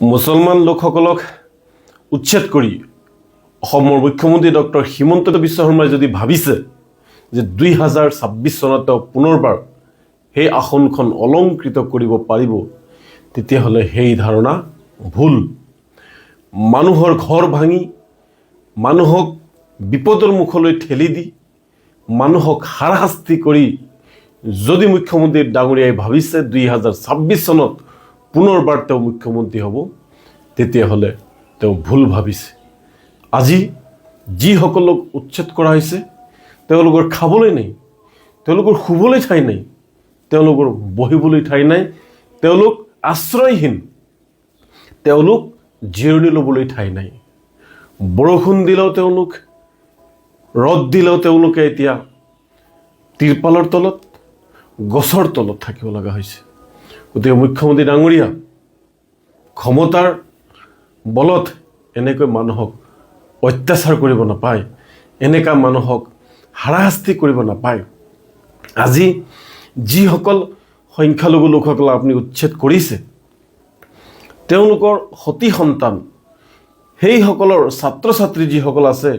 মুছলমান লোকসকলক উচ্ছেদ কৰি অসমৰ মুখ্যমন্ত্ৰী ডক্টৰ হিমন্ত বিশ্ব শৰ্মাই যদি ভাবিছে যে 2026 চনত তেওঁ পুনৰবাৰ সেই আসনখন অলংকৃত কৰিব পাৰিব, তেতিয়াহ'লে সেই ধাৰণা ভুল। মানুহৰ ঘৰ ভাঙি, মানুহক বিপদৰ মুখলৈ ঠেলি দি, মানুহক হাৰাশাস্তি কৰি যদি মুখ্যমন্ত্ৰী ডাঙৰীয়াই ভাবিছে 2026 চনত পুনৰবাৰ তেওঁ মুখ্যমন্ত্ৰী হ'ব, তেতিয়াহ'লে তেওঁ ভুল ভাবিছে। আজি যিসকলক উচ্ছেদ কৰা হৈছে তেওঁলোকৰ খাবলৈ নাই, তেওঁলোকৰ শুবলৈ ঠাই নাই, তেওঁলোকৰ বহিবলৈ ঠাই নাই, তেওঁলোক আশ্ৰয়হীন, তেওঁলোক জিৰণি ল'বলৈ ঠাই নাই। বৰষুণ দিলেও তেওঁলোক, ৰ'দ দিলেও তেওঁলোকে এতিয়া তিৰপালৰ তলত, গছৰ তলত থাকিব লগা হৈছে। গতিকে মুখ্যমন্ত্ৰী ডাঙৰীয়া, ক্ষমতাৰ বলত এনেকৈ মানুহক অত্যাচাৰ কৰিব নাপায়, এনেকুৱা মানুহক হাৰাশাস্তি কৰিব নাপায়। আজি যিসকল সংখ্যালঘু লোকসকলক আপুনি উচ্ছেদ কৰিছে, তেওঁলোকৰ সতি সন্তান, সেইসকলৰ ছাত্ৰ ছাত্ৰী যিসকল আছে,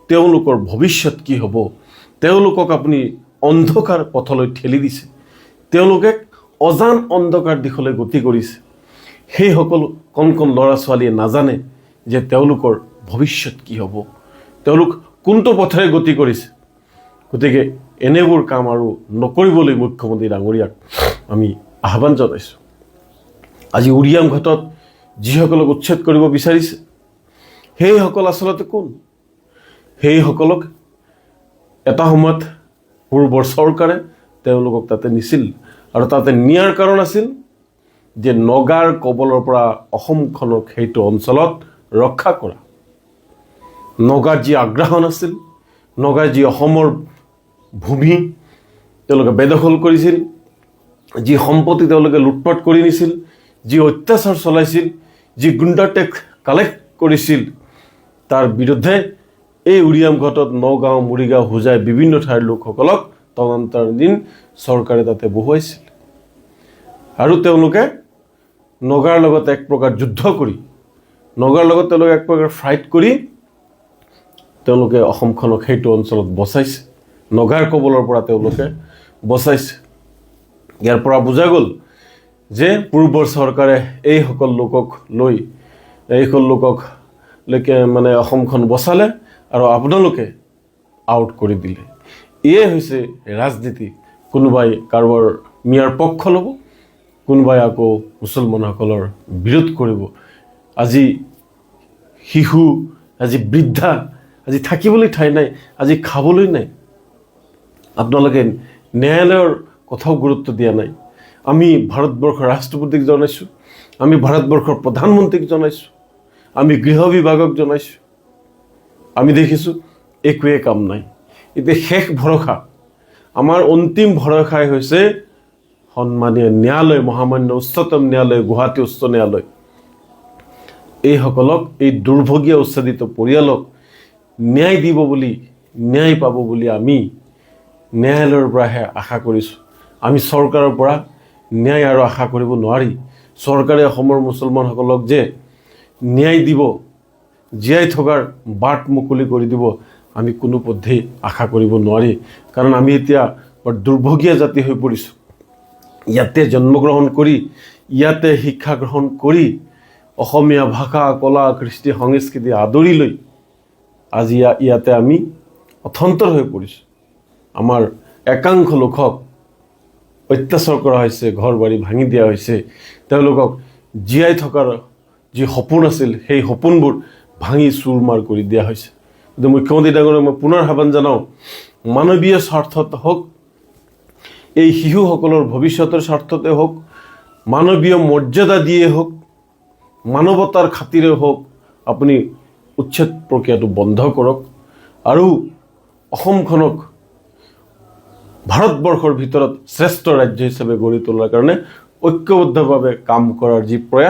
তেওঁলোকৰ ভৱিষ্যত কি হ'ব, তেওঁলোকক আপুনি অন্ধকাৰ পথলৈ ঠেলি দিছে, তেওঁলোকে অজান অন্ধকাৰ দিশলৈ গতি কৰিছে। সেইসকল কণ কণ ল'ৰা ছোৱালীয়ে নাজানে যে তেওঁলোকৰ ভৱিষ্যত কি হ'ব, তেওঁলোক কোনটো পথেৰে গতি কৰিছে। গতিকে এনেবোৰ কাম আৰু নকৰিবলৈ মুখ্যমন্ত্ৰী ডাঙৰীয়াক আমি আহ্বান জনাইছোঁ। আজি উৰিয়াম ঘাটত যিসকলক উচ্ছেদ কৰিব বিচাৰিছে, সেইসকল আচলতে কোন? সেইসকলক এটা সময়ত পূৰ্বৰ চৰকাৰে তেওঁলোকক তাতে নিছিল, আৰু তাতে নিয়াৰ কাৰণ আছিল যে নগাৰ কবলৰ পৰা অসমখনক সেইটো অঞ্চলত ৰক্ষা কৰা। নগাৰ যি আগ্ৰাসন আছিল, নগাৰ যি অসমৰ ভূমি তেওঁলোকে বেদখল কৰিছিল, যি সম্পত্তি তেওঁলোকে লুটপাট কৰি নিছিল, যি অত্যাচাৰ চলাইছিল, যি গুণ্ডাটেক কালেক্ট কৰিছিল, তাৰ বিৰুদ্ধে এই উৰিয়াম ঘাটত নগাঁও, মৰিগাঁও, হোজাই বিভিন্ন ঠাইৰ লোকসকলক তদন্তাধীন চৰকাৰে তাতে বহুৱাইছিল। আৰু তেওঁলোকে নগাৰ লগত এক প্ৰকাৰ যুদ্ধ কৰি, নগাৰ লগত তেওঁলোকে এক প্ৰকাৰ ফাইট কৰি তেওঁলোকে অসমখনক সেইটো অঞ্চলত বচাইছে, নগাৰ কবলৰ পৰা তেওঁলোকে বচাইছে। ইয়াৰ পৰা বুজা গ'ল যে পূৰ্বৰ চৰকাৰে এইসকল লোকক লৈ, এইসকল লোকক মানে অসমখন বচালে আৰু আপোনালোকে আউট কৰি দিলে। এয়ে হৈছে ৰাজনীতি। কোনোবাই কাৰোবাৰ মিয়াৰ পক্ষ ল'ব, কোনোবাই আকৌ মুছলমানসকলৰ বিৰোধ কৰিব। আজি শিশু, আজি বৃদ্ধা, আজি থাকিবলৈ ঠাই নাই, আজি খাবলৈ নাই। আপোনালোকে ন্যায়ালয়ৰ কথাও গুৰুত্ব দিয়া নাই। আমি ভাৰতবৰ্ষৰ ৰাষ্ট্ৰপতিক জনাইছোঁ, আমি ভাৰতবৰ্ষৰ প্ৰধানমন্ত্ৰীক জনাইছোঁ, আমি গৃহ বিভাগক জনাইছোঁ, আমি দেখিছোঁ একোৱে কাম নাই। এতিয়া শেষ ভৰসা, আমাৰ অন্তিম ভৰসাই হৈছে সন্মানীয় ন্যায়ালয়, মহামান্য উচ্চতম ন্যায়ালয়, গুৱাহাটী উচ্চ ন্যায়ালয়। এইসকলক, এই দুৰ্ভগীয়া উচ্ছেদিত পৰিয়ালক ন্যায় দিব বুলি, ন্যায় পাব বুলি আমি ন্যায়ালয়ৰ পৰাহে আশা কৰিছোঁ। আমি চৰকাৰৰ পৰা ন্যায় আৰু আশা কৰিব নোৱাৰি। চৰকাৰে অসমৰ মুছলমানসকলক যে ন্যায় দিব, জীয়াই থকাৰ বাট মুকলি কৰি দিব, আমি কোনোপধ্যেই আশা কৰিব নোৱাৰি। কাৰণ আমি এতিয়া বৰ দুৰ্ভগীয়া জাতি হৈ পৰিছোঁ। ইয়াতে জন্মগ্ৰহণ কৰি, ইয়াতে শিক্ষা গ্ৰহণ কৰি, অসমীয়া ভাষা, কলা, কৃষ্টি, সংস্কৃতি আদৰি লৈ আজি ইয়াতে আমি অথন্তৰ হৈ পৰিছোঁ। আমাৰ একাংশ লোকক অত্যাচাৰ কৰা হৈছে, ঘৰ বাৰী ভাঙি দিয়া হৈছে, তেওঁলোকক জীয়াই থকাৰ যি সপোন আছিল সেই সপোনবোৰ ভাঙি চুৰমাৰ কৰি দিয়া হৈছে। গতিকে মুখ্যমন্ত্ৰী ডাঙৰীয়াক মই পুনৰ আহ্বান জনাওঁ, মানৱীয় স্বাৰ্থত হওক, এই শিশুসকলৰ ভৱিষ্যতৰ স্বাৰ্থতে হওক, মানৱীয় মৰ্যাদা দিয়ে হওক, মানৱতাৰ খাতিৰে হওক, আপুনি উচ্ছেদ প্ৰক্ৰিয়াটো বন্ধ কৰক আৰু অসমখনক ভাৰতবৰ্ষৰ ভিতৰত শ্ৰেষ্ঠ ৰাজ্য হিচাপে গঢ়ি তোলাৰ কাৰণে ঐক্যবদ্ধভাৱে কাম কৰাৰ যি প্ৰয়াস